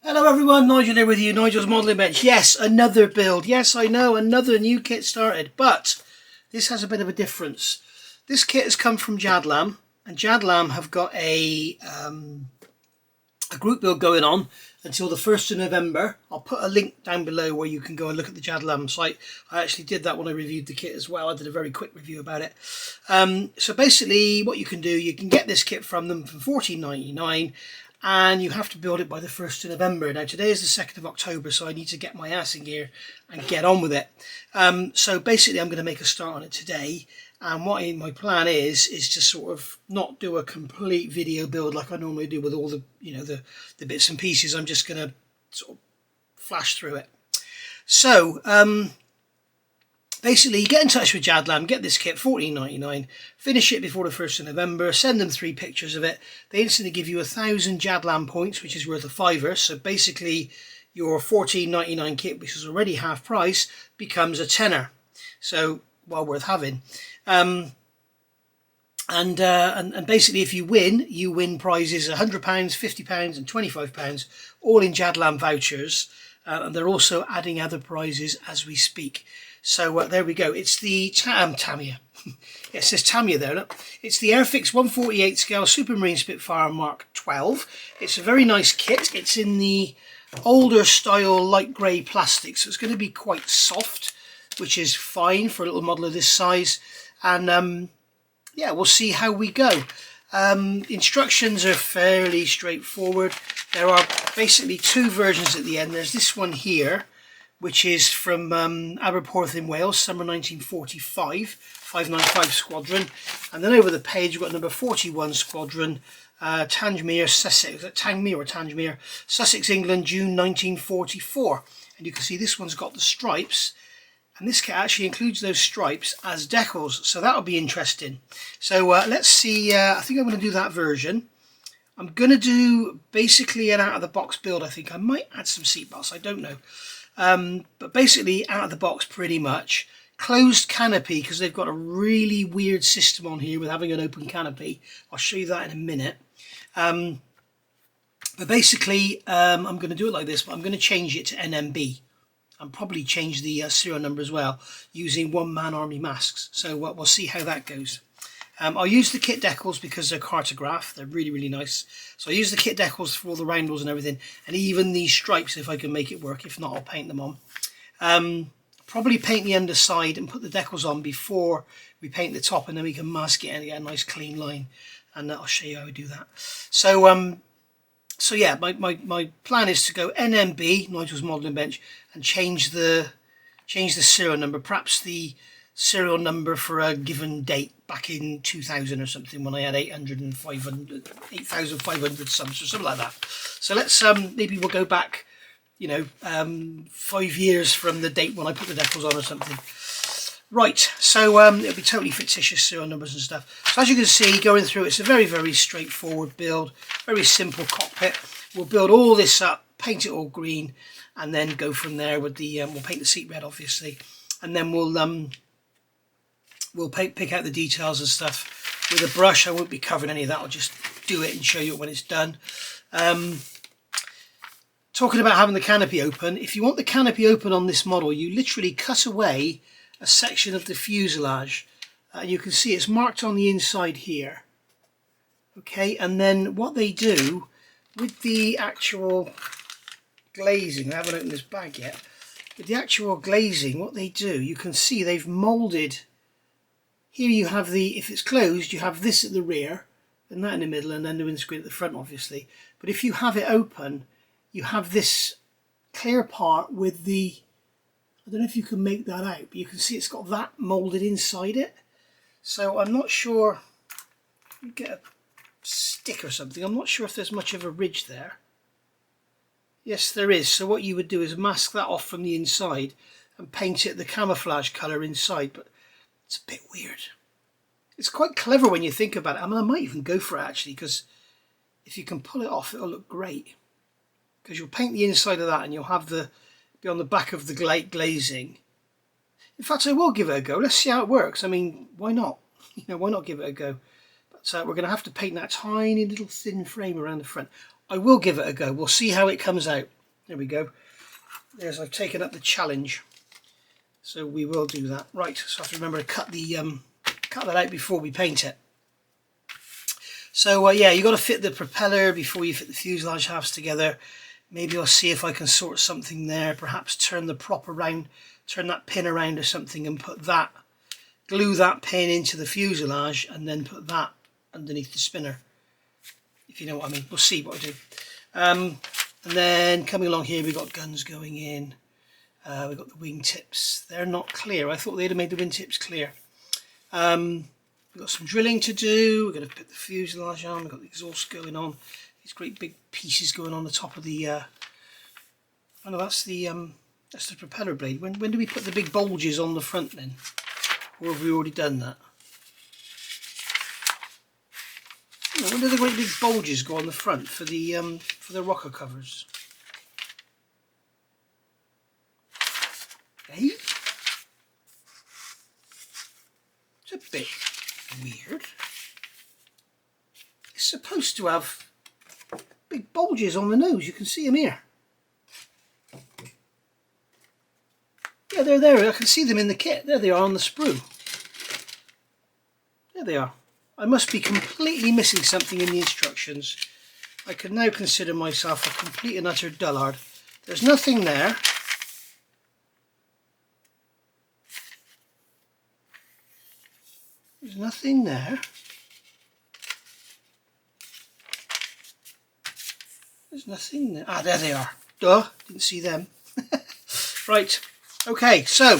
Hello everyone, Nigel here with you, Nigel's Modelling Bench. Yes, another build. Yes, I know, another new kit started, but this has a bit of a difference. This kit has come from Jadlam, and Jadlam have got a group build going on until the 1st of November. I'll put a link down below where you can go and look at the Jadlam site. I actually did that when I reviewed the kit as well. I did a very quick review about it. So basically what you can do, you can get this kit from them for $14.99. And you have to build it by the 1st of November. Now today is the 2nd of October, so I need to get my ass in gear and get on with it. So basically I'm going to make a start on it today. And what my plan is to sort of not do a complete video build like I normally do with all the, the bits and pieces. I'm just going to sort of flash through it. So basically, get in touch with Jadlam, get this kit, $14.99, finish it before the 1st of November, send them 3 pictures of it. They instantly give you 1,000 Jadlam points, which is worth a £5. So basically, your $14.99 kit, which is already half price, becomes a tenner. So, well worth having. And basically, if you win prizes £100, £50 and £25, all in Jadlam vouchers. And they're also adding other prizes as we speak. So there we go. It's the Tamiya. It says Tamiya there. Look. It's the Airfix 148 scale Supermarine Spitfire Mk.XII. It's a very nice kit. It's in the older style light grey plastic, so it's going to be quite soft, which is fine for a little model of this size. And yeah, we'll see how we go. Instructions are fairly straightforward. There are basically 2 versions at the end. There's this one here, which is from Aberporth in Wales, summer 1945, 595 Squadron. And then over the page we've got number 41 Squadron, Tangier, Sussex, Tangier, Sussex, England, June 1944. And you can see this one's got the stripes, and this kit actually includes those stripes as decals, so that'll be interesting. So let's see, I think I'm going to do that version. I'm going to do basically an out-of-the-box build, I think. I might add some seatbelts, I don't know. But basically out of the box pretty much. Closed canopy, because they've got a really weird system on here with having an open canopy. I'll show you that in a minute. But basically I'm going to do it like this, but I'm going to change it to NMB and probably change the serial number as well using one-man army masks. So we'll see how that goes. I'll use the kit decals because they're cartograph. They're really, really nice. So I use the kit decals for all the roundels and everything, and even these stripes if I can make it work. If not, I'll paint them on. Probably paint the underside and put the decals on before we paint the top, and then we can mask it and get a nice clean line. And I'll show you how we do that. So so yeah, my plan is to go NMB, Nigel's Modelling Bench, and change the serial number, perhaps the serial number for a given date back in 2000 or something, when I had 8,500 subs or something like that. So let's maybe we'll go back, 5 years from the date when I put the decals on or something. Right, so it'll be totally fictitious serial numbers and stuff. So as you can see, going through, it's a very, very straightforward build, very simple cockpit. We'll build all this up, paint it all green, and then go from there with the we'll paint the seat red obviously, and then we'll pick out the details and stuff with a brush. I won't be covering any of that. I'll just do it and show you when it's done. Talking about having the canopy open, if you want the canopy open on this model, you literally cut away a section of the fuselage. You can see it's marked on the inside here. Okay, and then what they do with the actual glazing, I haven't opened this bag yet, with the actual glazing, what they do, you can see they've moulded. Here you have if it's closed, you have this at the rear, and that in the middle, and then the windscreen at the front, obviously. But if you have it open, you have this clear part with the, I don't know if you can make that out, but you can see it's got that moulded inside it. So I'm not sure, you get a stick or something, I'm not sure if there's much of a ridge there. Yes, there is. So what you would do is mask that off from the inside and paint it the camouflage colour inside, but it's a bit weird. It's quite clever when you think about it. I mean, I might even go for it actually, because if you can pull it off, it'll look great. Because you'll paint the inside of that and you'll have be on the back of the glazing. In fact, I will give it a go. Let's see how it works. I mean, why not? Why not give it a go? But we're going to have to paint that tiny little thin frame around the front. I will give it a go. We'll see how it comes out. There we go. There's, I've taken up the challenge. So we will do that. Right, so I have to remember to cut that out before we paint it. So yeah, you got to fit the propeller before you fit the fuselage halves together. Maybe I'll see if I can sort something there. Perhaps turn the prop around, turn that pin around or something, and put that, glue that pin into the fuselage, and then put that underneath the spinner. If you know what I mean. We'll see what I do. And then coming along here, we've got guns going in. We've got the wingtips. They're not clear. I thought they'd have made the wingtips clear. We've got some drilling to do. We're going to put the fuselage on. We've got the exhaust going on. These great big pieces going on the top of the. Oh no, that's the propeller blade. When do we put the big bulges on the front then? Or have we already done that? Oh, when do the great big bulges go on the front for the rocker covers? Eh? It's a bit weird. It's supposed to have big bulges on the nose. You can see them here. Yeah, they're there. I can see them in the kit. There they are on the sprue. There they are. I must be completely missing something in the instructions. I can now consider myself a complete and utter dullard. There's nothing there. There's nothing there. There's nothing there. Ah, there they are. Duh, didn't see them. Right, okay, so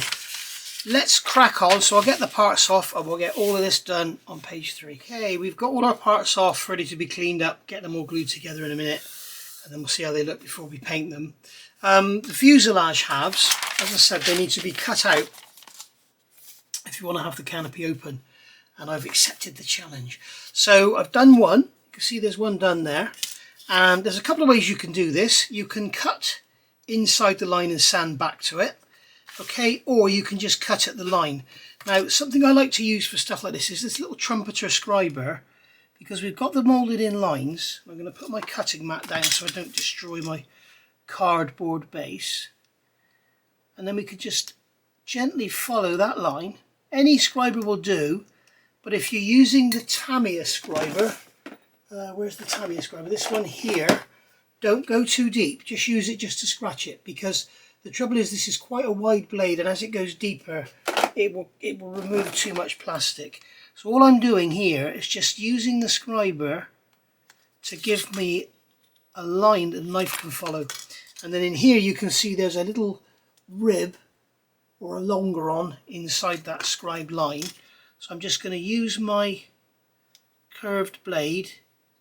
let's crack on. So I'll get the parts off and we'll get all of this done on page 3. Okay, we've got all our parts off, ready to be cleaned up, get them all glued together in a minute, and then we'll see how they look before we paint them. The fuselage halves, as I said, they need to be cut out if you want to have the canopy open. And I've accepted the challenge. So I've done one. You can see there's one done there. And there's a couple of ways you can do this. You can cut inside the line and sand back to it. Okay, or you can just cut at the line. Now, something I like to use for stuff like this is this little trumpeter scriber, because we've got them molded in lines. I'm going to put my cutting mat down so I don't destroy my cardboard base. And then we could just gently follow that line. Any scriber will do. But if you're using the Tamiya scriber, where's the Tamiya scriber? This one here, don't go too deep. Just use it just to scratch it, because the trouble is this is quite a wide blade, and as it goes deeper, it will remove too much plastic. So all I'm doing here is just using the scriber to give me a line that the knife can follow. And then in here you can see there's a little rib or a longeron inside that scribed line. So I'm just going to use my curved blade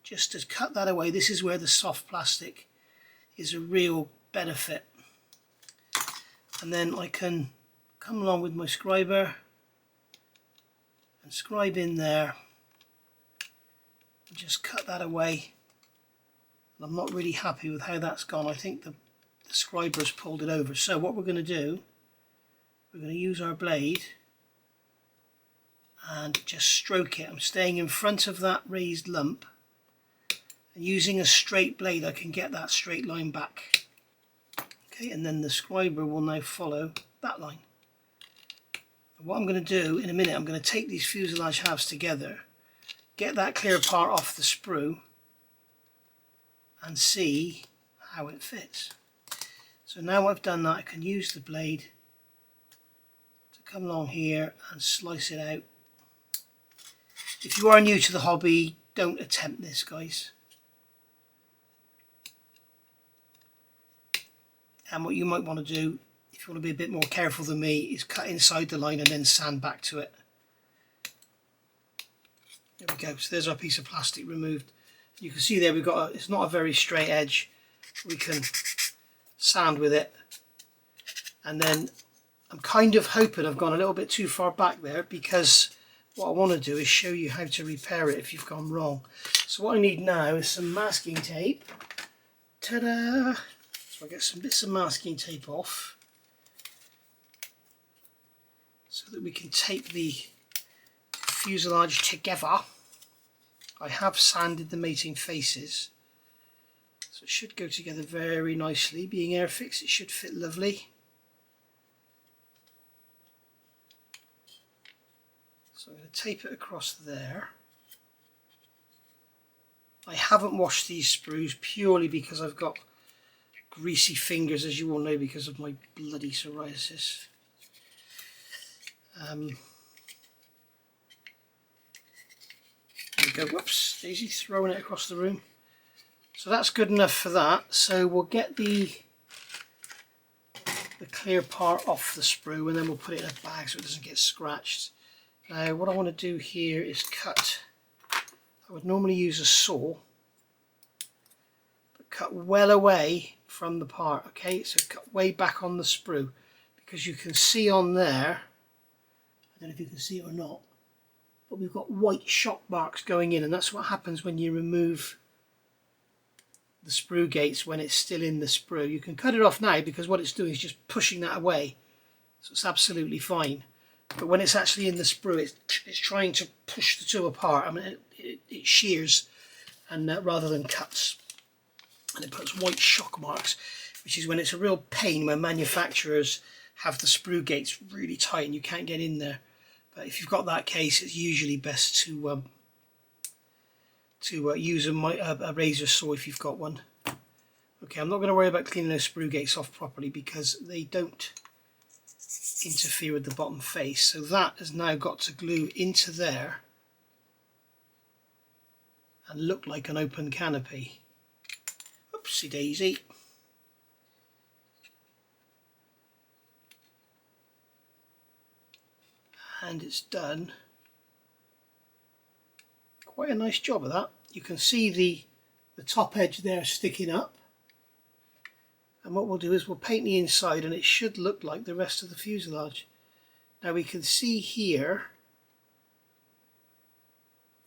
just to cut that away. This is where the soft plastic is a real benefit. And then I can come along with my scriber and scribe in there and just cut that away. And I'm not really happy with how that's gone. I think the scriber's pulled it over. So what we're going to do, we're going to use our blade and just stroke it. I'm staying in front of that raised lump, and using a straight blade I can get that straight line back. Okay, and then the scriber will now follow that line. And what I'm going to do in a minute, I'm going to take these fuselage halves together, get that clear part off the sprue and see how it fits. So now I've done that, I can use the blade to come along here and slice it out. If you are new to the hobby, don't attempt this, guys. And what you might want to do, if you want to be a bit more careful than me, is cut inside the line and then sand back to it. There we go. So there's our piece of plastic removed. You can see there we've got it's not a very straight edge. We can sand with it. And then I'm kind of hoping I've gone a little bit too far back there, because what I want to do is show you how to repair it if you've gone wrong. So what I need now is some masking tape. Ta-da! So I get some bits of masking tape off so that we can tape the fuselage together. I have sanded the mating faces, so So it should go together very nicely. Being Airfix, it should fit lovely. So I'm going to tape it across there. I haven't washed these sprues purely because I've got greasy fingers, as you all know, because of my bloody psoriasis. There we go. Whoops, Daisy, throwing it across the room. So that's good enough for that. So we'll get the clear part off the sprue and then we'll put it in a bag so it doesn't get scratched. Now what I want to do here is cut. I would normally use a saw, but cut well away from the part, okay? So cut way back on the sprue, because you can see on there, I don't know if you can see it or not, but we've got white shock marks going in, and that's what happens when you remove the sprue gates when it's still in the sprue. You can cut it off now because what it's doing is just pushing that away, so it's absolutely fine. But when it's actually in the sprue, it's trying to push the two apart. I mean, it shears and rather than cuts, and it puts white shock marks, which is when it's a real pain when manufacturers have the sprue gates really tight and you can't get in there. But if you've got that case, it's usually best to use a razor saw if you've got one. Okay, I'm not going to worry about cleaning those sprue gates off properly because they don't interfere with the bottom face. So that has now got to glue into there and look like an open canopy. Oopsie daisy. And it's done. Quite a nice job of that. You can see the top edge there sticking up. And what we'll do is we'll paint the inside and it should look like the rest of the fuselage. Now we can see here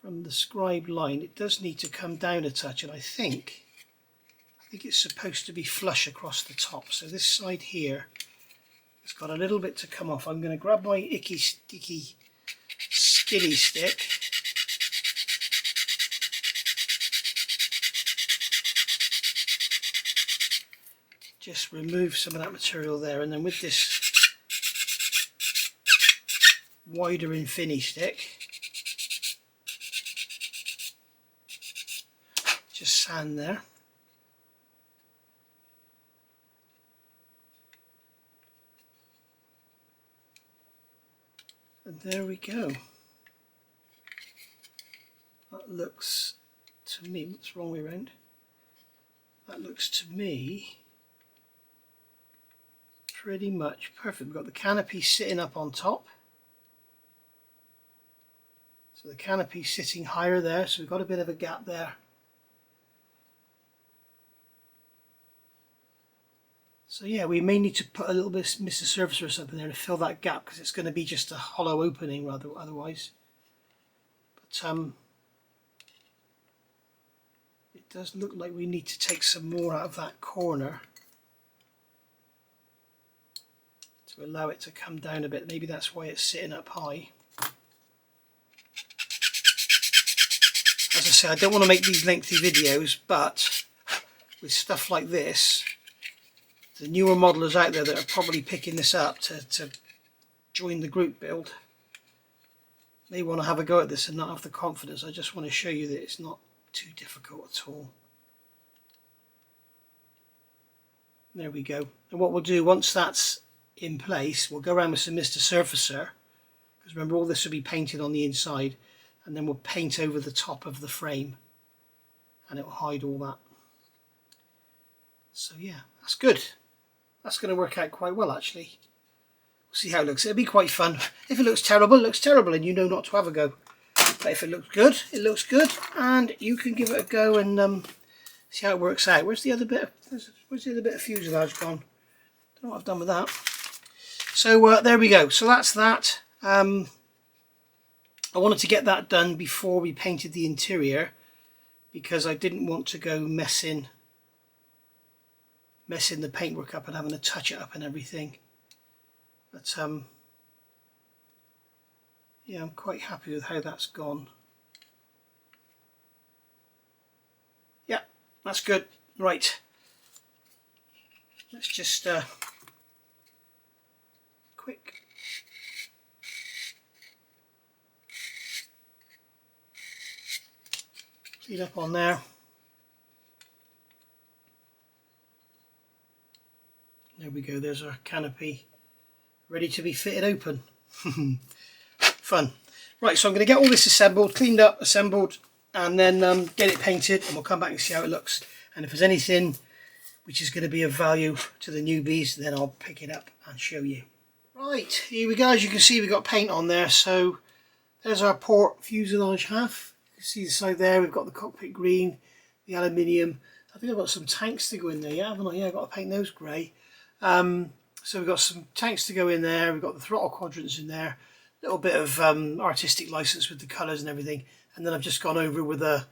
from the scribed line it does need to come down a touch, and I think it's supposed to be flush across the top. So this side here has got a little bit to come off. I'm going to grab my icky sticky skiddy stick . Just remove some of that material there, and then with this wider infinity stick, just sand there. And there we go. That looks to me, what's the wrong way around? That looks to me pretty much perfect. We've got the canopy sitting up on top. So the canopy sitting higher there, so we've got a bit of a gap there. So yeah, we may need to put a little bit of Mr. Surfacer or something there to fill that gap, because it's going to be just a hollow opening rather otherwise. But it does look like we need to take some more out of that corner to allow it to come down a bit. Maybe that's why it's sitting up high. As I say, I don't want to make these lengthy videos, but with stuff like this, the newer modelers out there that are probably picking this up to join the group build, they want to have a go at this and not have the confidence. I just want to show you that it's not too difficult at all. There we go. And what we'll do once that's in place, we'll go around with some Mr. Surfacer, because remember all this will be painted on the inside, and then we'll paint over the top of the frame and it will hide all that. So yeah, that's good. That's going to work out quite well actually. We'll see how it looks. It'll be quite fun. If it looks terrible, it looks terrible and you know not to have a go. But if it looks good, it looks good, and you can give it a go and see how it works out. Where's the other bit of fuselage gone? Don't know what I've done with that. So there we go. So that's that. I wanted to get that done before we painted the interior, because I didn't want to go messing the paintwork up and having to touch it up and everything. But yeah, I'm quite happy with how that's gone. Yeah, that's good. Right, let's just quick clean up on there. There we go, there's our canopy ready to be fitted open. Fun. Right, so I'm going to get all this assembled, cleaned up, assembled, and then get it painted, and we'll come back and see how it looks. And if there's anything which is going to be of value to the newbies, then I'll pick it up and show you. Right, here we go. As you can see, we've got paint on there. So there's our port fuselage half. You can see the side there, we've got the cockpit green, the aluminium. I think I've got some tanks to go in there, yeah, haven't I? Yeah, I've got to paint those grey. So we've got some tanks to go in there, we've got the throttle quadrants in there, a little bit of artistic license with the colours and everything, and then I've just gone over with a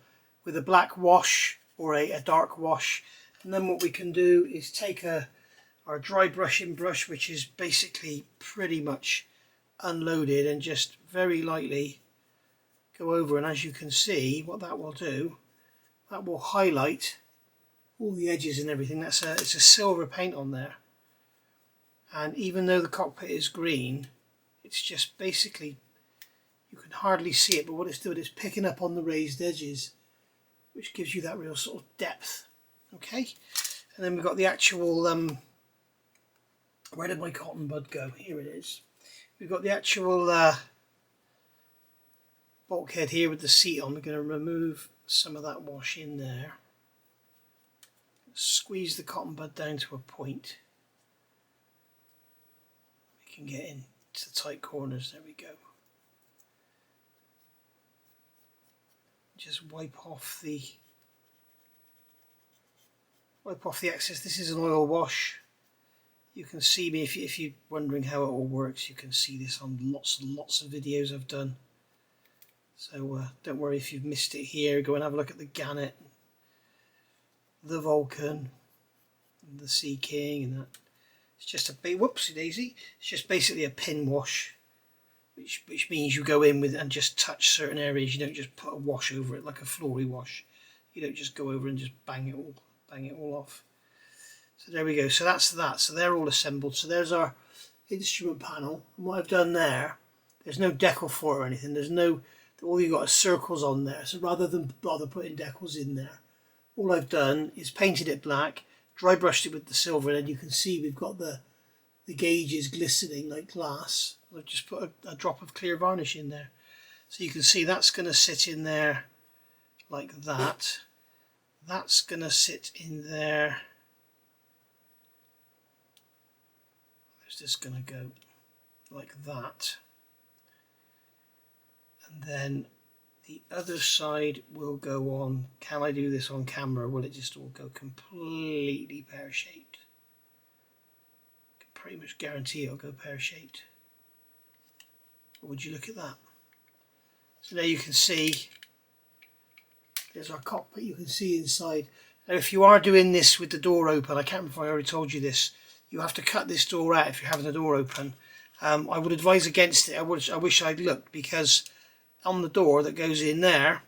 black wash or a dark wash. And then what we can do is take our dry brushing brush, which is basically pretty much unloaded, and just very lightly go over, and as you can see what that will do, that will highlight all the edges and everything. It's a silver paint on there, and even though the cockpit is green, it's just basically, you can hardly see it, but what it's doing is picking up on the raised edges, which gives you that real sort of depth. Okay, and then we've got the actual where did my cotton bud go? Here it is. We've got the actual bulkhead here with the seat on. We're going to remove some of that wash in there, squeeze the cotton bud down to a point. We can get into the tight corners. There we go. Just wipe off the excess. This is an oil wash. You can see me if you're wondering how it all works. You can see this on lots and lots of videos I've done. So don't worry if you've missed it here. Go and have a look at the Gannet, the Vulcan, and the Sea King, and that. It's just a big whoopsie daisy. It's just basically a pin wash, which means you go in with and just touch certain areas. You don't just put a wash over it like a floory wash. You don't just go over and just bang it all off. So there we go. So that's that. So they're all assembled. So there's our instrument panel. And what I've done there's no decal for it or anything. There's no, all you've got is circles on there. So rather than bother putting decals in there, all I've done is painted it black, dry brushed it with the silver, and then you can see we've got the gauges glistening like glass. I've just put a drop of clear varnish in there. So you can see that's going to sit in there like that. That's going to sit in there. Where's this going to go? Like that. And then the other side will go on. Can I do this on camera? Will it just all go completely pear-shaped? Can pretty much guarantee it'll go pear-shaped. Or would you look at that? So there you can see, there's our cockpit. You can see inside. Now if you are doing this with the door open, I can't remember if I already told you this, you have to cut this door out if you're having the door open. I would advise against it. I wish I'd looked, because on the door that goes in there,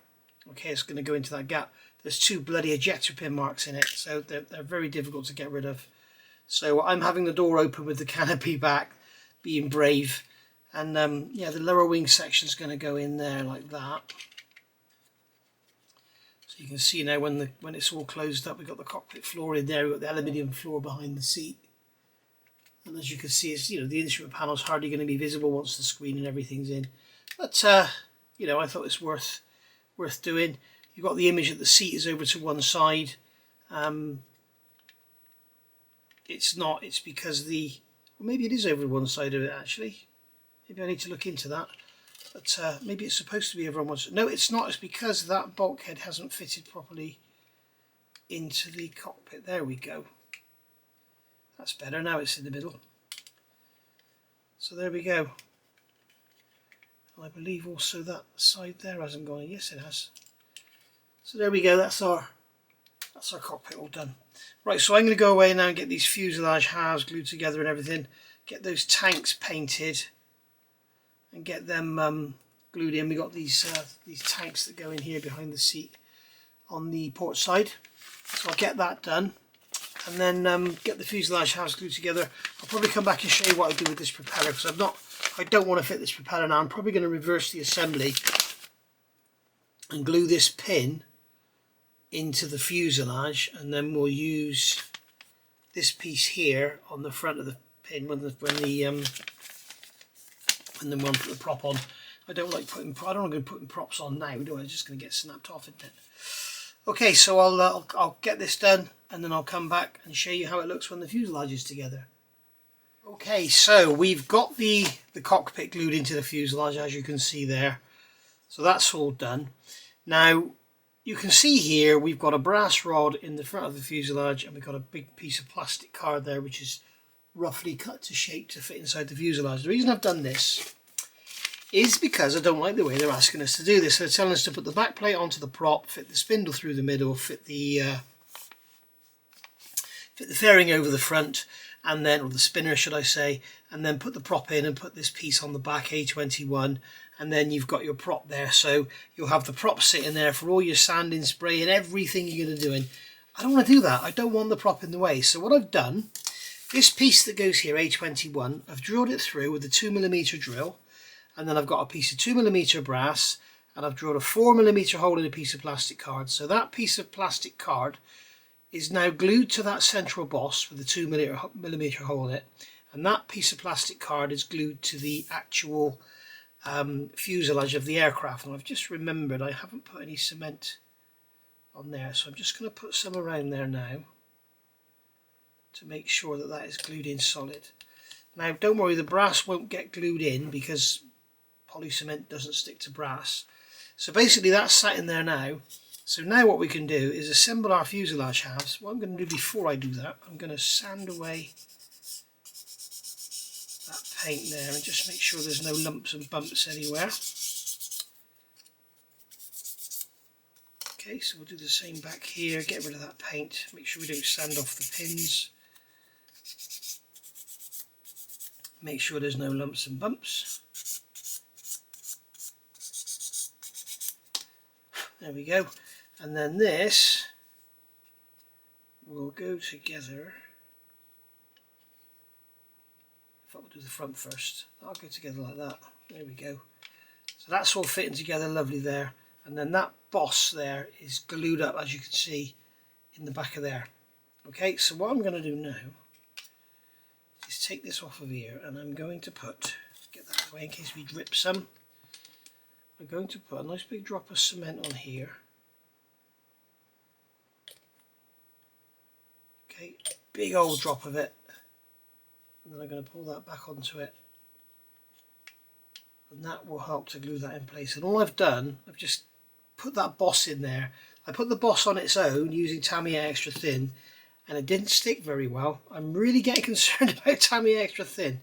okay, it's going to go into that gap, there's two bloody ejector pin marks in it, so they're very difficult to get rid of. So I'm having the door open with the canopy back, being brave, and yeah, the lower wing section is going to go in there like that. So you can see now when it's all closed up, we've got the cockpit floor in there, we've got the aluminium floor behind the seat, and as you can see, it's, the instrument panel is hardly going to be visible once the screen and everything's in. But I thought it's worth doing. You've got the image that the seat is over to one side. It's not. It's because maybe it is over one side of it actually. Maybe I need to look into that. But maybe it's supposed to be over on one side. No, it's not. It's because that bulkhead hasn't fitted properly into the cockpit. There we go. That's better. Now it's in the middle. So there we go. I believe also that side there hasn't gone in. Yes, it has. So there we go. That's our cockpit all done. Right, so I'm going to go away now and get these fuselage halves glued together and everything. Get those tanks painted and get them glued in. We got these tanks that go in here behind the seat on the port side. So I'll get that done, and then get the fuselage halves glued together. I'll probably come back and show you what I do with this propeller, because I don't want to fit this propeller now. I'm probably going to reverse the assembly and glue this pin into the fuselage, and then we'll use this piece here on the front of the pin when one put the prop on. I don't like putting props on now, do I? It's just going to get snapped off, isn't it? Okay, so I'll get this done, and then I'll come back and show you how it looks when the fuselage is together. Okay, so we've got the cockpit glued into the fuselage, as you can see there. So that's all done. Now, you can see here we've got a brass rod in the front of the fuselage, and we've got a big piece of plastic card there which is roughly cut to shape to fit inside the fuselage. The reason I've done this is because I don't like the way they're asking us to do this. They're telling us to put the back plate onto the prop, fit the spindle through the middle, fit the fairing over the front, and then, or the spinner should I say, and then put the prop in and put this piece on the back, A21, and then you've got your prop there. So you'll have the prop sitting there for all your sanding, spraying, everything you're going to do. And I don't want to do that. I don't want the prop in the way. So what I've done, this piece that goes here, A21, I've drilled it through with a 2mm drill, and then I've got a piece of 2mm brass, and I've drilled a 4mm hole in a piece of plastic card. So that piece of plastic card is now glued to that central boss with a 2mm hole in it, and that piece of plastic card is glued to the actual fuselage of the aircraft. And I've just remembered I haven't put any cement on there, so I'm just going to put some around there now to make sure that that is glued in solid. Now don't worry, the brass won't get glued in because poly cement doesn't stick to brass. So basically that's sat in there now. So now what we can do is assemble our fuselage halves. What I'm going to do before I do that, I'm going to sand away that paint there and just make sure there's no lumps and bumps anywhere. Okay, so we'll do the same back here, get rid of that paint, make sure we don't sand off the pins. Make sure there's no lumps and bumps. There we go. And then this will go together. If I will do the front first, that'll go together like that. There we go. So that's all fitting together lovely there. And then that boss there is glued up, as you can see, in the back of there. Okay, so what I'm going to do now is take this off of here, and I'm going to get that away in case we drip some. I'm going to put a nice big drop of cement on here. Okay, big old drop of it, and then I'm going to pull that back onto it, and that will help to glue that in place. And all I've done, I've just put that boss in there. I put the boss on its own using Tamiya Extra Thin, and it didn't stick very well. I'm really getting concerned about Tamiya Extra Thin,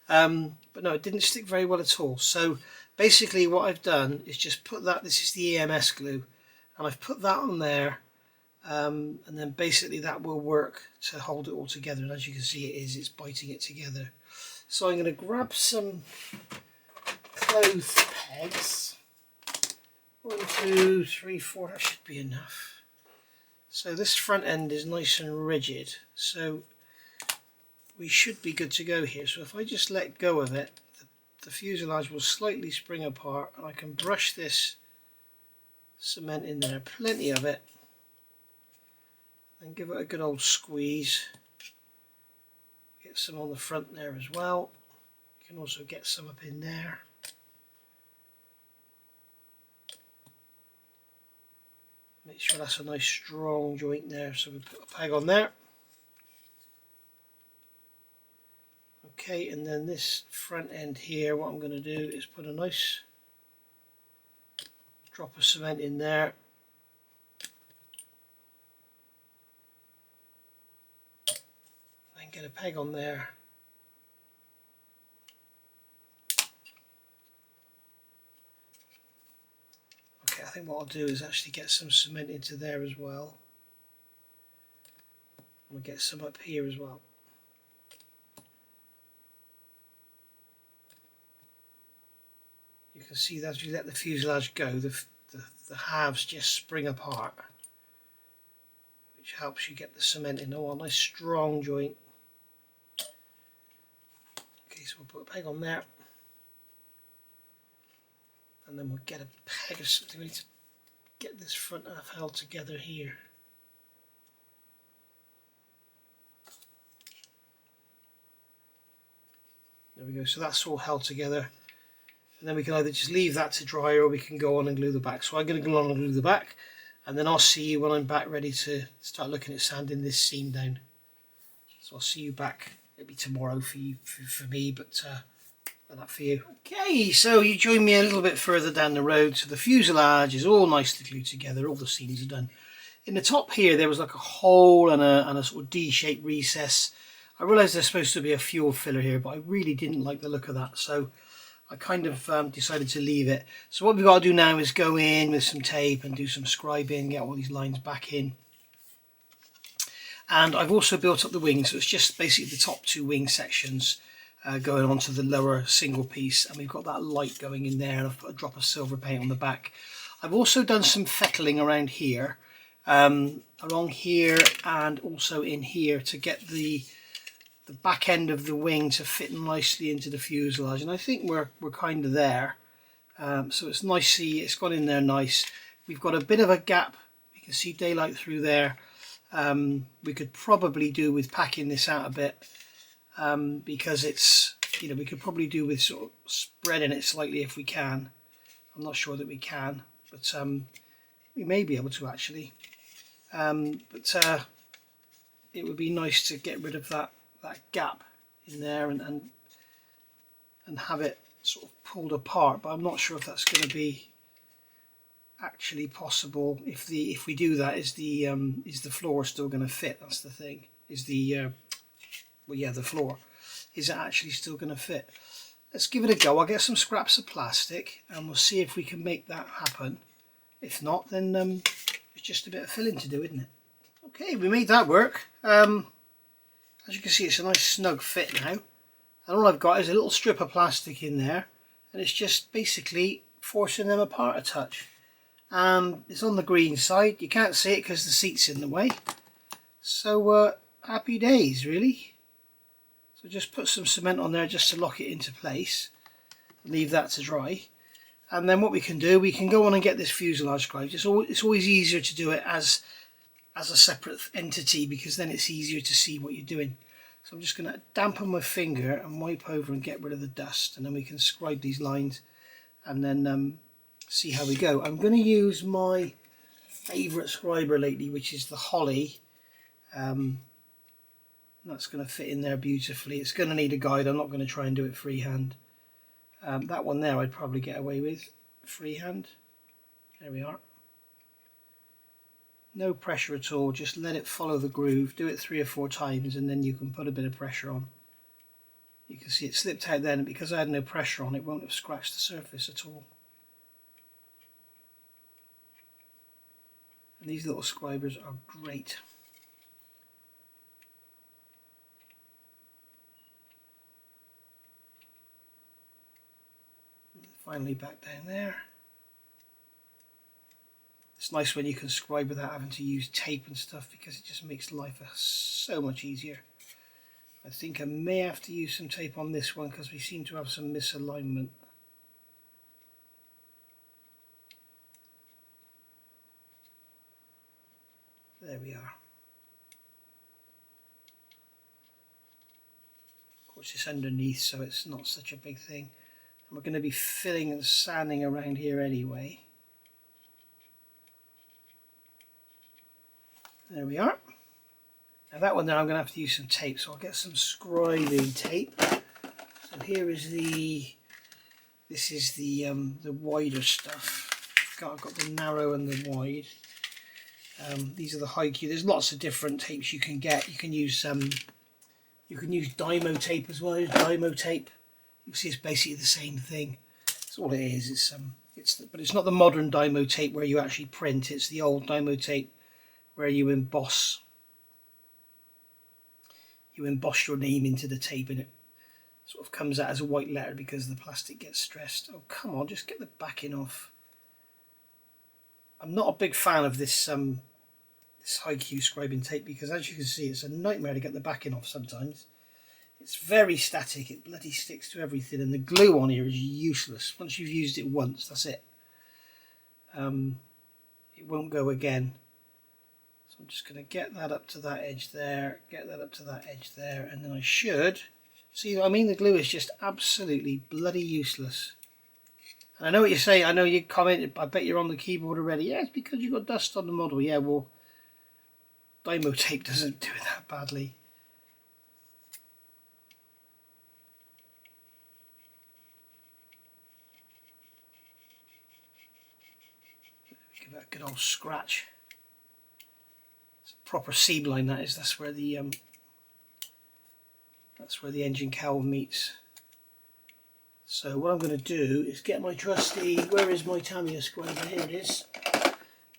but no, it didn't stick very well at all. So basically what I've done is just put that, this is the EMS glue, and I've put that on there. And then basically that will work to hold it all together, and as you can see it's biting it together. So I'm going to grab some clothes pegs. 1, 2, 3, 4, that should be enough. So this front end is nice and rigid, so we should be good to go here. So if I just let go of it, the fuselage will slightly spring apart, and I can brush this cement in there, plenty of it, and give it a good old squeeze. Get some on the front there as well. You can also get some up in there. Make sure that's a nice strong joint there, so we put a peg on there. Okay, and then this front end here, what I'm going to do is put a nice drop of cement in there. And get a peg on there. Okay, I think what I'll do is actually get some cement into there as well. We'll get some up here as well. You can see that as you let the fuselage go, the halves just spring apart, which helps you get the cement in. Oh, a nice strong joint. Okay, so we'll put a peg on there, and then we'll get a peg of something. We need to get this front half held together here. There we go, so that's all held together, and then we can either just leave that to dry, or we can go on and glue the back. So I'm going to go on and glue the back, and then I'll see you when I'm back ready to start looking at sanding this seam down. So I'll see you back, it'll be tomorrow for you, for me, but that for you. Okay, so you join me a little bit further down the road. So the fuselage is all nicely glued together, all the seams are done. In the top here there was like a hole and a sort of D-shaped recess. I realised there's supposed to be a fuel filler here, but I really didn't like the look of that, so I kind of decided to leave it. So what we've got to do now is go in with some tape and do some scribing, get all these lines back in. And I've also built up the wings, so it's just basically the top two wing sections going onto the lower single piece, and we've got that light going in there, and I've put a drop of silver paint on the back. I've also done some fettling around here, along here and also in here, to get the back end of the wing to fit nicely into the fuselage, and I think we're kind of there. So it's nicely, it's gone in there nice. We've got a bit of a gap, you can see daylight through there. We could probably do with packing this out a bit, because it's, you know, we could probably do with sort of spreading it slightly if we can. I'm not sure that we can, but we may be able to actually. But it would be nice to get rid of that gap in there and have it sort of pulled apart, but I'm not sure if that's going to be actually possible. If we do that, is the floor still going to fit? That's the thing. Is the well, yeah, the floor, is it actually still going to fit? Let's give it a go. I'll get some scraps of plastic and we'll see if we can make that happen. If not, then it's just a bit of filling to do, isn't it? Okay, we made that work. As you can see, it's a nice snug fit now, and all I've got is a little strip of plastic in there, and it's just basically forcing them apart a touch. It's on the green side, you can't see it because the seat's in the way, so happy days really. So just put some cement on there just to lock it into place, leave that to dry, and then what we can do, we can go on and get this fuselage scribed. It's always easier to do it as a separate entity, because then it's easier to see what you're doing. So I'm just going to dampen my finger and wipe over and get rid of the dust, and then we can scribe these lines and then see how we go. I'm going to use my favourite scriber lately, which is the Holly. That's going to fit in there beautifully. It's going to need a guide. I'm not going to try and do it freehand. That one there I'd probably get away with freehand. There we are. No pressure at all, just let it follow the groove. Do it 3 or 4 times and then you can put a bit of pressure on. You can see it slipped out then, and because I had no pressure on, it won't have scratched the surface at all. And these little scribers are great. Finally back down there. It's nice when you can scribe without having to use tape and stuff, because it just makes life so much easier. I think I may have to use some tape on this one because we seem to have some misalignment. There we are. Of course it's underneath, so it's not such a big thing. And we're going to be filling and sanding around here anyway. There we are. Now that one there I'm going to have to use some tape, so I'll get some scribing tape. So here is this is the wider stuff. I've got the narrow and the wide. These are the high Q. There's lots of different tapes you can get. You can use Dymo tape as well. Dymo tape. You see, it's basically the same thing. That's all it is. But it's not the modern Dymo tape where you actually print. It's the old Dymo tape where you emboss your name into the tape, and it sort of comes out as a white letter because the plastic gets stressed. Oh come on, just get the backing off. I'm not a big fan of this this high Q scribing tape, because as you can see it's a nightmare to get the backing off sometimes. It's very static, it bloody sticks to everything, and the glue on here is useless. Once you've used it once, that's it. It won't go again. So I'm just going to get that up to that edge there, get that up to that edge there, and then I should, see what I mean? The glue is just absolutely bloody useless. And I know what you're saying, I know you commented, I bet you're on the keyboard already. Yeah, it's because you've got dust on the model. Yeah, well, Dymo tape doesn't do it that badly. Give that a good old scratch. It's a proper seam line, that is. That's where the engine cowl meets. So what I'm going to do is get my trusty, where is my Tamiya scriber? Here it is.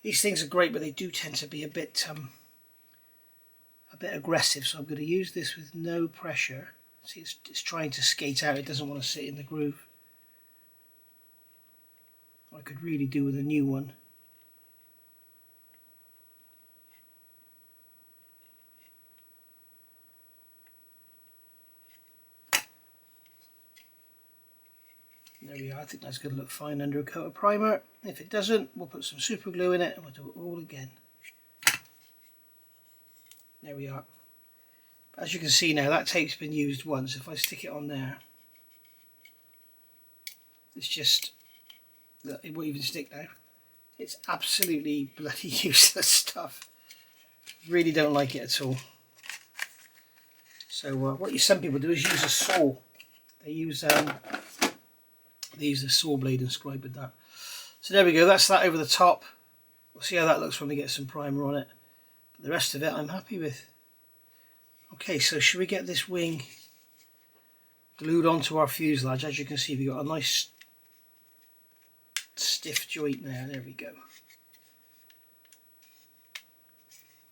These things are great, but they do tend to be a bit aggressive. So I'm going to use this with no pressure. See, it's trying to skate out. It doesn't want to sit in the groove. I could really do with a new one. There we are. I think that's going to look fine under a coat of primer. If it doesn't, we'll put some super glue in it and we'll do it all again. There we are. As you can see now, that tape's been used once. If I stick it on there, it's just, look, it won't even stick now. It's absolutely bloody useless stuff. Really don't like it at all. So what some people do is use a saw. They use a saw blade and scribe with that. So there we go, that's that over the top. We'll see how that looks when we get some primer on it. But the rest of it I'm happy with. Okay, so should we get this wing glued onto our fuselage? As you can see, we've got a nice stiff joint there. There we go.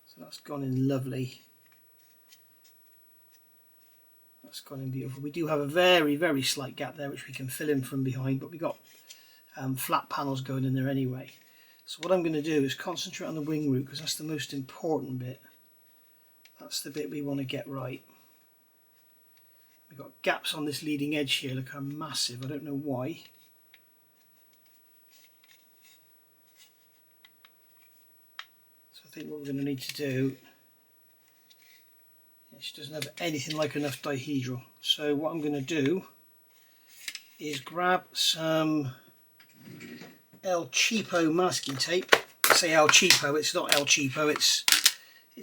So that's gone in lovely. That's gone in beautiful. We do have a very, very slight gap there which we can fill in from behind, but we've got flat panels going in there anyway. So what I'm going to do is concentrate on the wing root, because that's the most important bit. That's the bit we want to get right. We've got gaps on this leading edge here, look how massive, I don't know why. So I think what we're going to need to do, she doesn't have anything like enough dihedral. So what I'm going to do is grab some El Cheapo masking tape. I say El Cheapo, it's not El Cheapo, it's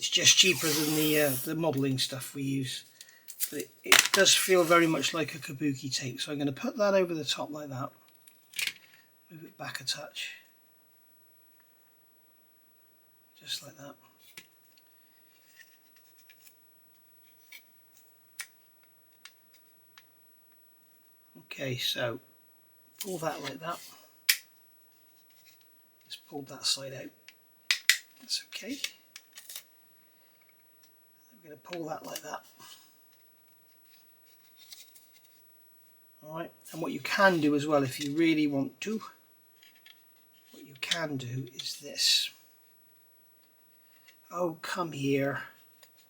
just cheaper than the modelling stuff we use. But it does feel very much like a kabuki tape. So I'm going to put that over the top like that. Move it back a touch. Just like that. Okay, so pull that like that. Just pulled that side out. That's okay. We're going to pull that like that. Alright, and what you can do as well, if you really want to, what you can do is this. Oh, come here.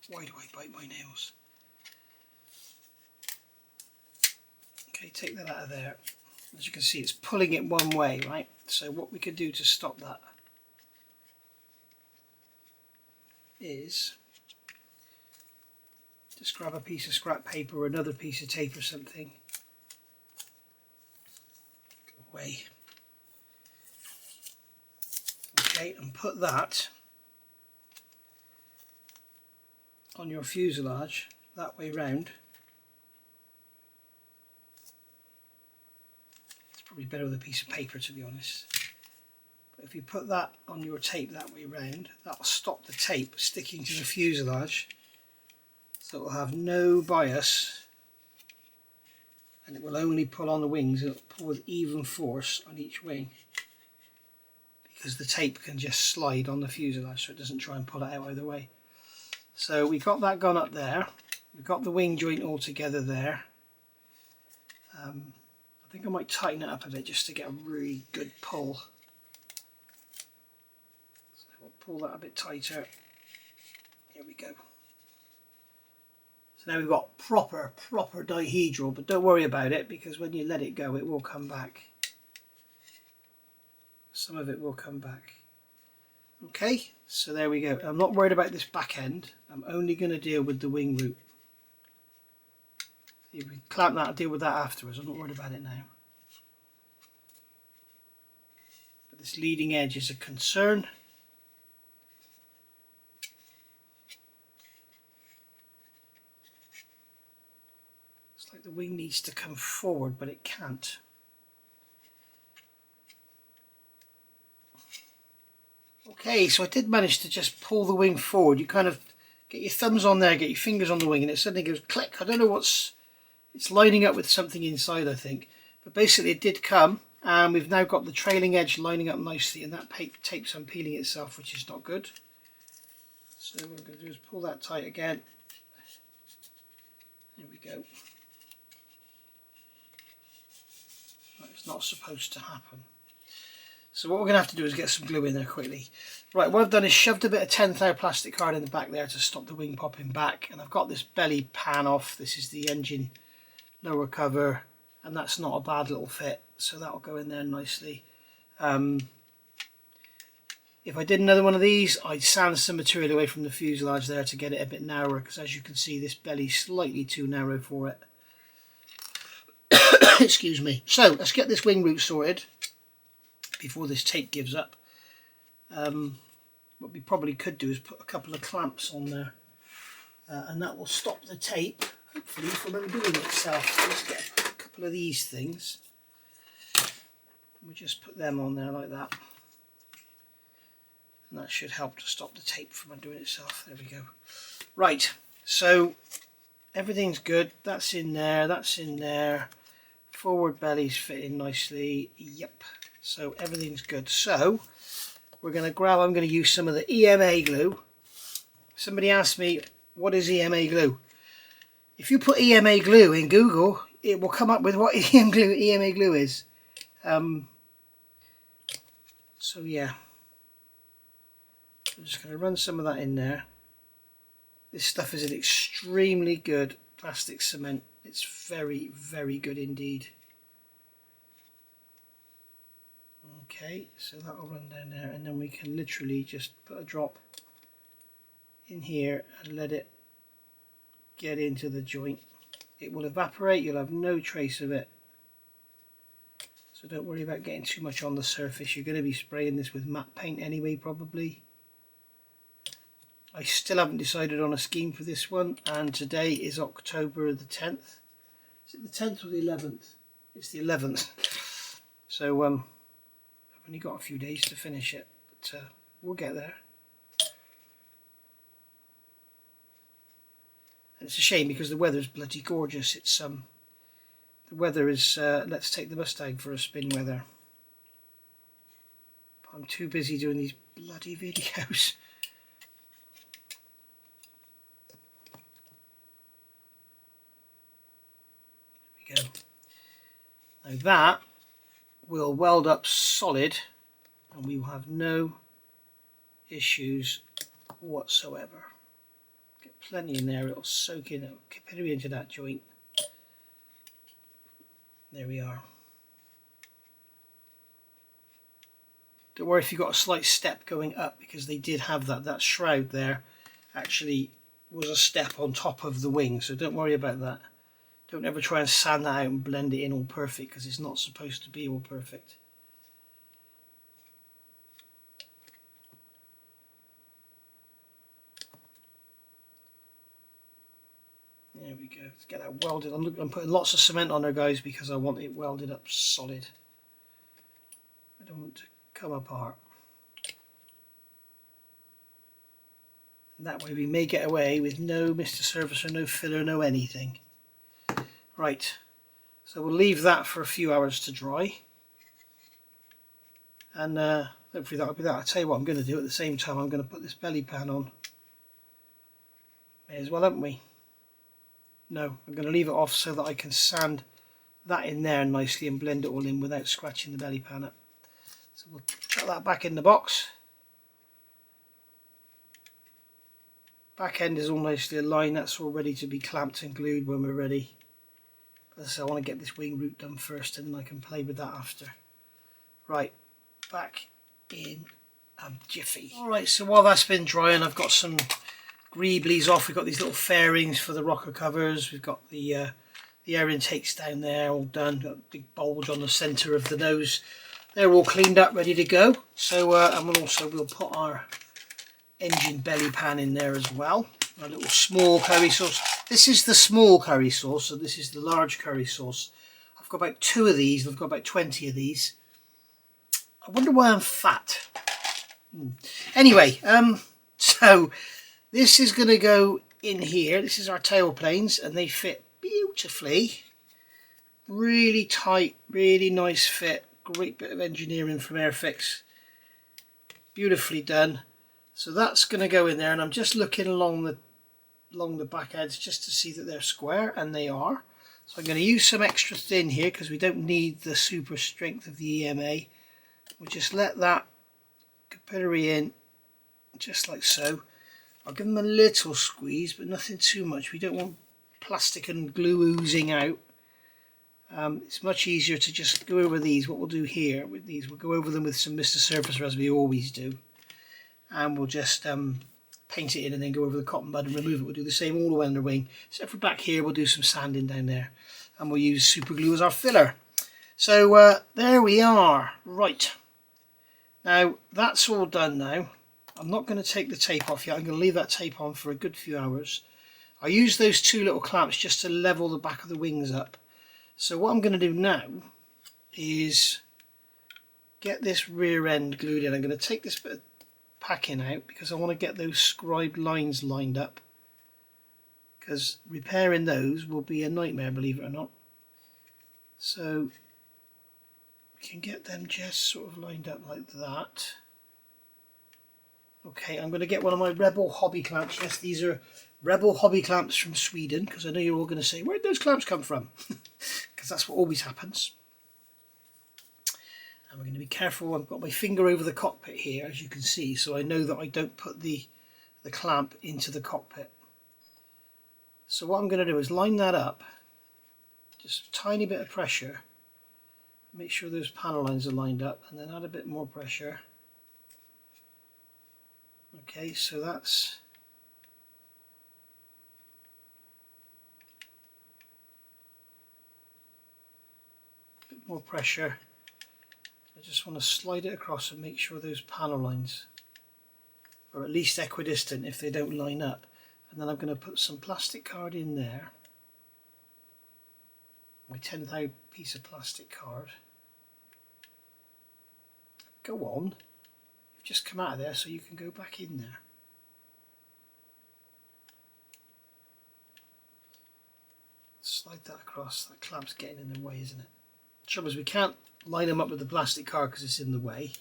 Why do I bite my nails? Okay, take that out of there. As you can see, it's pulling it one way, right? So what we could do to stop that is just grab a piece of scrap paper or another piece of tape or something. Go away. Okay, and put that on your fuselage that way round. Probably better with a piece of paper, to be honest. But if you put that on your tape that way round, that will stop the tape sticking to the fuselage, so it will have no bias and it will only pull on the wings. It will pull with even force on each wing because the tape can just slide on the fuselage, so it doesn't try and pull it out either way. So we've got that gone up there. We've got the wing joint all together there. I think I might tighten it up a bit just to get a really good pull. So we'll pull that a bit tighter. There we go. So now we've got proper dihedral, but don't worry about it, because when you let it go it will come back. Some of it will come back. Okay, so there we go. I'm not worried about this back end. I'm only going to deal with the wing root. If we clamp that, I'll deal with that afterwards. I'm not worried about it now. But this leading edge is a concern. It's like the wing needs to come forward, but it can't. Okay, so I did manage to just pull the wing forward. You kind of get your thumbs on there, get your fingers on the wing, and it suddenly goes click. I don't know what's... It's lining up with something inside, I think. But basically it did come, and we've now got the trailing edge lining up nicely, and that tape's unpeeling itself, which is not good. So what I'm going to do is pull that tight again. There we go. Right, it's not supposed to happen. So what we're going to have to do is get some glue in there quickly. Right, what I've done is shoved a bit of 10 thou plastic card in the back there to stop the wing popping back, and I've got this belly pan off. This is the engine lower cover, and that's not a bad little fit, so that'll go in there nicely. If I did another one of these, I'd sand some material away from the fuselage there to get it a bit narrower, because as you can see this belly's slightly too narrow for it. Excuse me. So let's get this wing root sorted before this tape gives up. What we probably could do is put a couple of clamps on there, and that will stop the tape, hopefully, from undoing itself. So let's get a couple of these things. We just put them on there like that, and that should help to stop the tape from undoing itself. There we go. Right, so everything's good. That's in there, that's in there. Forward belly's fitting nicely. Yep. So everything's good. So we're going to grab, I'm going to use some of the EMA glue. Somebody asked me, what is EMA glue? If you put EMA glue in Google, it will come up with what EMA glue is. So yeah, I'm just going to run some of that in there. This stuff is an extremely good plastic cement. It's very good indeed. Okay, so that will run down there, and then we can literally just put a drop in here and let it get into the joint. It will evaporate, you'll have no trace of it. So don't worry about getting too much on the surface. You're going to be spraying this with matte paint anyway, probably. I still haven't decided on a scheme for this one, and today is October the 10th. Is it the 10th or the 11th? It's the 11th. So I've only got a few days to finish it, but we'll get there. And it's a shame because the weather's bloody gorgeous. It's the weather is let's take the Mustang for a spin weather. But I'm too busy doing these bloody videos. There we go. Now that will weld up solid, and we will have no issues whatsoever. Get plenty in there, it'll soak in, it'll get into that joint. There we are. Don't worry if you've got a slight step going up, because they did have that. That shroud there actually was a step on top of the wing, so don't worry about that. Don't ever try and sand that out and blend it in all perfect, because it's not supposed to be all perfect. There we go. Let's get that welded. I'm putting lots of cement on there, guys, because I want it welded up solid. I don't want it to come apart. And that way we may get away with no Mr. Surfacer, no filler, no anything. Right, so we'll leave that for a few hours to dry, and hopefully that'll be that. I'll tell you what I'm going to do at the same time. I'm going to put this belly pan on. May as well, haven't we? No, I'm going to leave it off so that I can sand that in there nicely and blend it all in without scratching the belly pan up. So we'll put that back in the box. Back end is all nicely aligned, that's all ready to be clamped and glued when we're ready. So I want to get this wing root done first and then I can play with that after. Right, back in a jiffy. Alright, so while that's been drying, I've got some greeblies off. We've got these little fairings for the rocker covers. We've got the air intakes down there all done. Got a big bulge on the centre of the nose. They're all cleaned up, ready to go. So and we'll put our engine belly pan in there as well. Our little small curry sauce. This is the small curry sauce, and this is the large curry sauce. I've got about 2 of these, and I've got about 20 of these. I wonder why I'm fat. Anyway, so this is going to go in here. This is our tail planes, and they fit beautifully. Really tight, really nice fit. Great bit of engineering from Airfix. Beautifully done. So that's going to go in there, and I'm just looking along the back edge just to see that they're square, and they are. So I'm going to use some extra thin here because we don't need the super strength of the EMA. We'll just let that capillary in just like so. I'll give them a little squeeze, but nothing too much. We don't want plastic and glue oozing out. It's much easier to just go over these. What we'll do here with these, we'll go over them with some Mr. Surfacer as we always do. And we'll just paint it in and then go over the cotton bud and remove it. We'll do the same all the way on the wing. Except for back here, we'll do some sanding down there. And we'll use super glue as our filler. So there we are. Right. Now, that's all done now. I'm not going to take the tape off yet. I'm going to leave that tape on for a good few hours. I use those 2 little clamps just to level the back of the wings up. So what I'm going to do now is get this rear end glued in. I'm going to take this bit of packing out because I want to get those scribed lines lined up, because repairing those will be a nightmare, believe it or not. So we can get them just sort of lined up like that. Okay, I'm going to get one of my Rebel hobby clamps. Yes, these are Rebel hobby clamps from Sweden, because I know you're all going to say, where'd those clamps come from? Because that's what always happens. And we're going to be careful. I've got my finger over the cockpit here, as you can see, so I know that I don't put the clamp into the cockpit. So what I'm going to do is line that up, just a tiny bit of pressure, make sure those panel lines are lined up, and then add a bit more pressure. Okay, so that's a bit more pressure. I just want to slide it across and make sure those panel lines are at least equidistant if they don't line up. And then I'm going to put some plastic card in there, my 10th piece of plastic card. Go on, you've just come out of there so you can go back in there. Slide that across. That clamp's getting in the way, isn't it? The trouble is we can't line them up with the plastic card because it's in the way.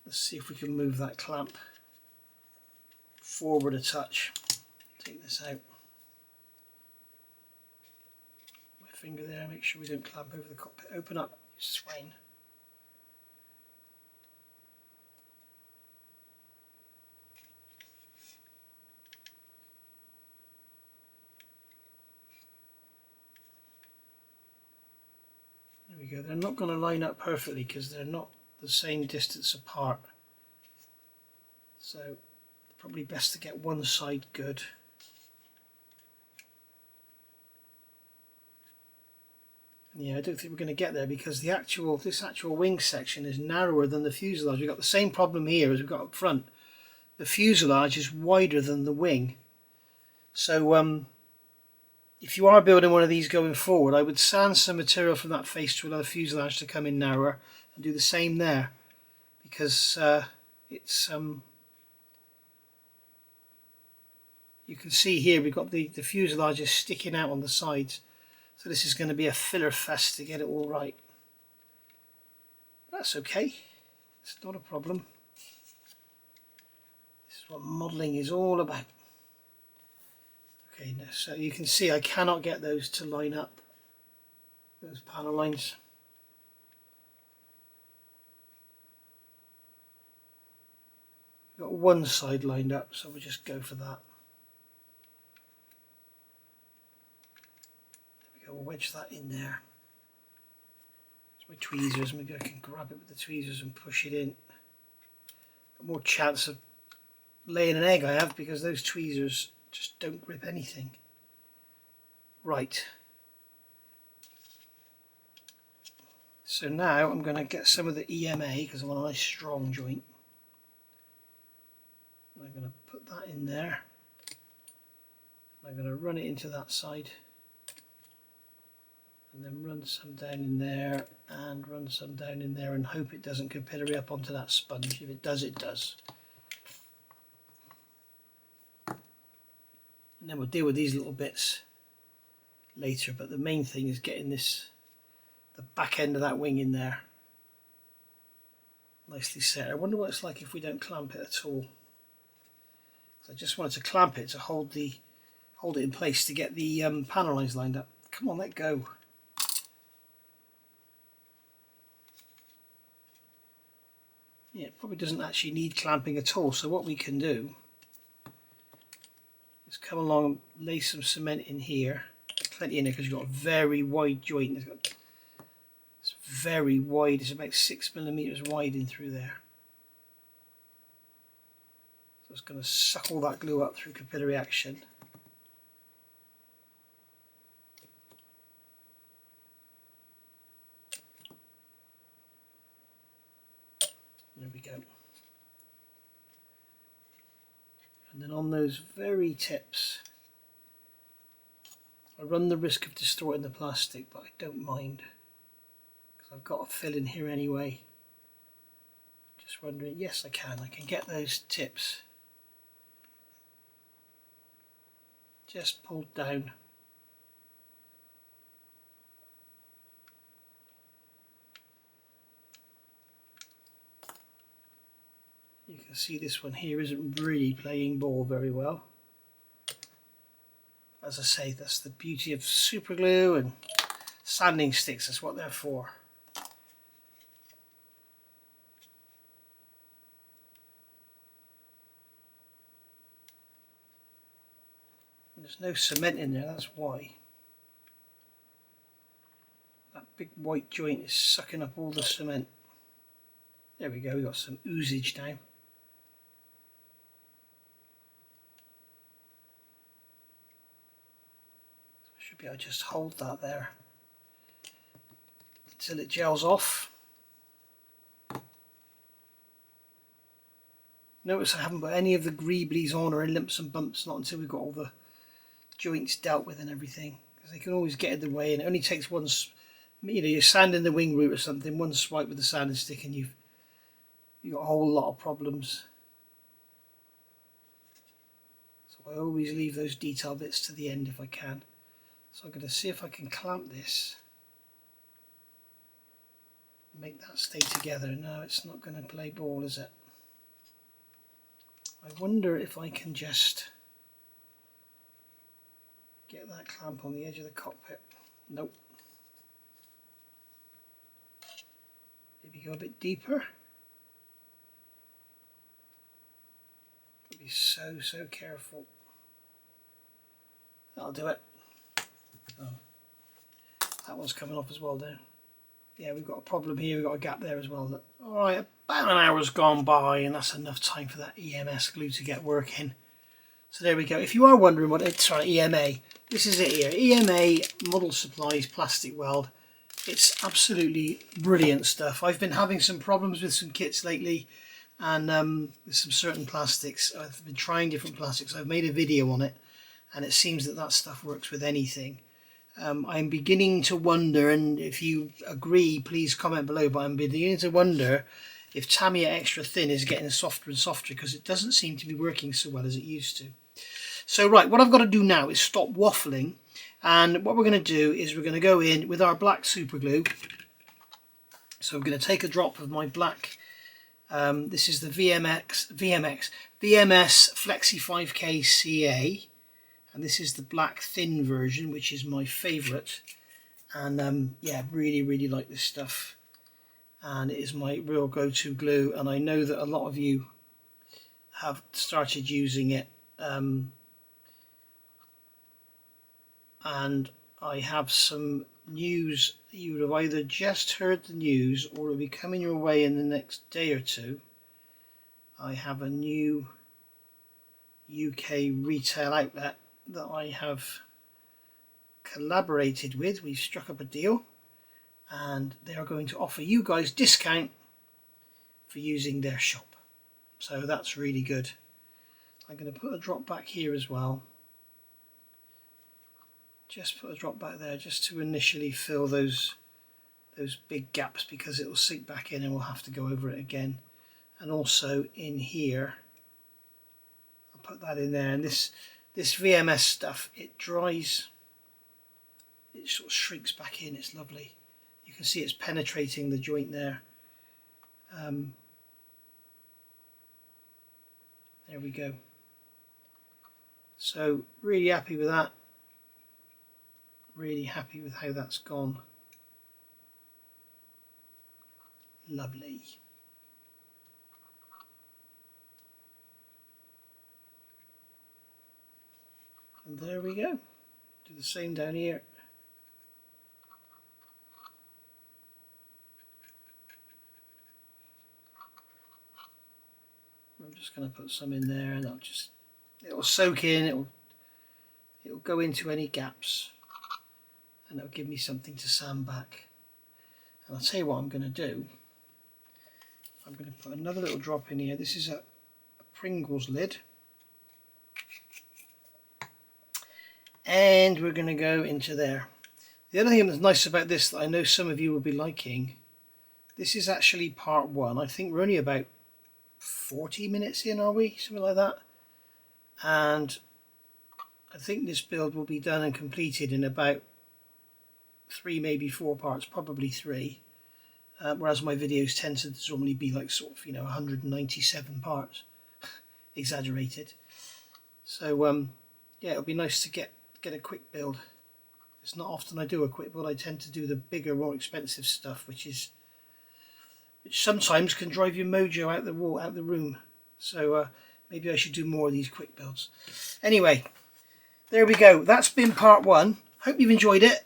Let's see if we can move that clamp forward a touch. Take this out. My finger there, make sure we don't clamp over the cockpit. Open up, Swain. There we go. They're not going to line up perfectly because they're not the same distance apart. So probably best to get one side good. Yeah, I don't think we're going to get there because this actual wing section is narrower than the fuselage. We've got the same problem here as we've got up front. The fuselage is wider than the wing. So if you are building one of these going forward, I would sand some material from that face to allow the fuselage to come in narrower and do the same there, because it's you can see here we've got the fuselage is sticking out on the sides, so this is going to be a filler fest to get it all right. That's okay, it's not a problem. This is what modelling is all about. Okay, now, so you can see I cannot get those to line up, those panel lines. We've got one side lined up, so we'll just go for that. There we go, we'll wedge that in there. There's my tweezers, maybe I can grab it with the tweezers and push it in. Got more chance of laying an egg I have, because those tweezers just don't grip anything. Right. So now I'm going to get some of the EMA, because I want a nice strong joint. I'm going to put that in there. I'm going to run it into that side. And then run some down in there, and run some down in there, and hope it doesn't capillary up onto that sponge. If it does, it does. And then we'll deal with these little bits later, but the main thing is getting this, the back end of that wing in there nicely set. I wonder what it's like if we don't clamp it at all. I just wanted to clamp it to hold it in place to get the panel lines lined up. Come on, let go. Yeah, it probably doesn't actually need clamping at all. So what we can do is come along and lay some cement in here. Plenty in there, because you've got a very wide joint. It's very wide. It's about 6 millimeters wide in through there. So it's going to suck all that glue up through capillary action. There we go. And then on those very tips, I run the risk of distorting the plastic, but I don't mind, because I've got a fill in here anyway. Just wondering, yes I can get those tips just pulled down. You can see this one here isn't really playing ball very well. As I say, that's the beauty of super glue and sanding sticks. That's what they're for. And there's no cement in there, that's why. That big white joint is sucking up all the cement. There we go, we've got some oozage now. Should be able to just hold that there until it gels off. Notice I haven't put any of the greeblies on or any lumps and bumps, not until we've got all the joints dealt with and everything, because they can always get in the way, and it only takes one, you're sanding the wing root or something, one swipe with the sanding stick and you've got a whole lot of problems. So I always leave those detail bits to the end if I can. So I'm going to see if I can clamp this, make that stay together. No, it's not going to play ball, is it? I wonder if I can just get that clamp on the edge of the cockpit. Nope. Maybe go a bit deeper. Be so careful. That'll do it. Oh, that one's coming off as well now. Yeah, we've got a problem here, we've got a gap there as well. Alright, about an hour's gone by, and that's enough time for that EMS glue to get working. So there we go. If you are wondering what it's, sorry, EMA, this is it here. EMA Model Supplies Plastic Weld. It's absolutely brilliant stuff. I've been having some problems with some kits lately, and with some certain plastics. I've been trying different plastics. I've made a video on it, and it seems that that stuff works with anything. I'm beginning to wonder, and if you agree, please comment below, but I'm beginning to wonder if Tamiya Extra Thin is getting softer and softer, because it doesn't seem to be working so well as it used to. So right, what I've got to do now is stop waffling, and what we're going to do is we're going to go in with our black super glue. So I'm going to take a drop of my black, this is the VMS Flexi 5K CA, and this is the black thin version, which is my favourite. And yeah, really like this stuff, and it is my real go-to glue. And I know that a lot of you have started using it, and I have some news. You would have either just heard the news or it will be coming your way in the next day or two. I have a new UK retail outlet that I have collaborated with. We've struck up a deal and they are going to offer you guys discount for using their shop. So that's really good. I'm going to put a drop back here as well. Just put a drop back there just to initially fill those big gaps, because it will sink back in and we'll have to go over it again. And also in here, I'll put that in there. And this VMS stuff, it dries, it sort of shrinks back in. It's lovely. You can see it's penetrating the joint there. There we go. So really happy with that. Really happy with how that's gone. Lovely. And there we go. Do the same down here. I'm just going to put some in there, and it'll soak in. It'll go into any gaps, and it'll give me something to sand back. And I'll tell you what I'm going to do. I'm going to put another little drop in here. This is a Pringles lid. And we're going to go into there. The other thing that's nice about this that I know some of you will be liking, this is actually part 1. I think we're only about 40 minutes in, are we? Something like that. And I think this build will be done and completed in about 3, maybe 4 parts, probably 3. Whereas my videos tend to normally be like sort of, 197 parts, exaggerated. So yeah, it'll be nice to get a quick build. It's not often I do a quick build. I tend to do the bigger, more expensive stuff, which sometimes can drive your mojo out the room. So maybe I should do more of these quick builds. Anyway, there we go. That's been part 1. Hope you've enjoyed it.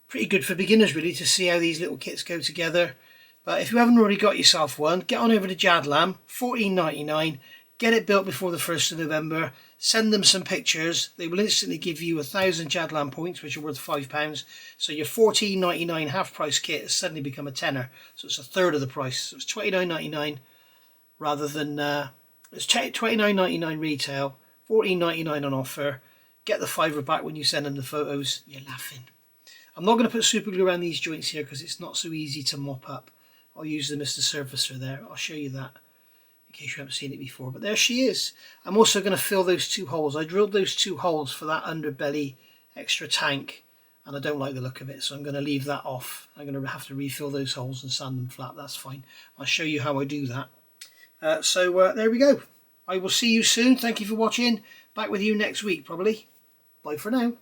Pretty good for beginners really to see how these little kits go together. But if you haven't already got yourself one, get on over to Jadlam, $14.99. Get it built before the 1st of November. Send them some pictures. They will instantly give you 1,000 Jadlam points, which are worth £5. So your $14.99 half price kit has suddenly become a tenner. So it's a third of the price. So it's $29.99 rather than it's $29.99 retail, $14.99 on offer. Get the £5 back when you send them the photos. You're laughing. I'm not going to put super glue around these joints here because it's not so easy to mop up. I'll use them as the surfacer there. I'll show you that in case you haven't seen it before. But there she is. I'm also going to fill those 2 holes. I drilled those 2 holes for that underbelly extra tank, and I don't like the look of it, so I'm going to leave that off. I'm going to have to refill those holes and sand them flat. That's fine. I'll show you how I do that. So there we go. I will see you soon. Thank you for watching. Back with you next week probably. Bye for now.